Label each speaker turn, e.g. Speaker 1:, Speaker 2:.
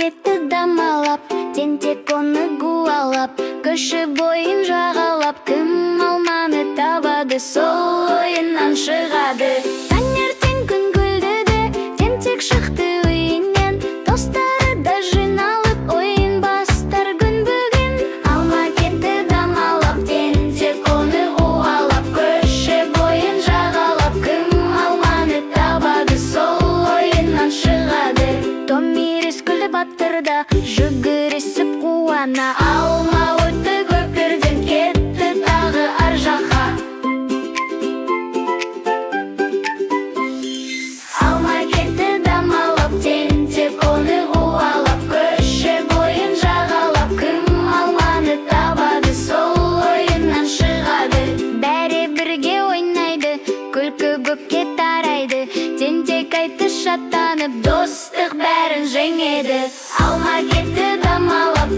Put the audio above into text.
Speaker 1: кетті дамалап, тентек оны гуалап, көші бойын жағалап, кім алманы табады, сол ойынан шығады. Таңертең күн гүлдеді, тентек шықты үйінен, достары да жиналып, ойын бастар күн бүгін. Алма кетті дамалап, тентек оны гуалап, көші бойын жағалап, кім алманы табады, сол ойынан шығады. Томирис күлді батырда, жүгірісіп қуана, алма өтті көпірден, кетті тағы ар жаққа. Алма кетті дамалап, тентек оны гуалап, көші бойын жағалап, кім алманы табады, сол ойынан шығады. Бәрі бірге ойнайды, күлкі көкке тарайды, тентек айтты шаттанып, достық бәрін жеңеді. Алма кетті дамалап,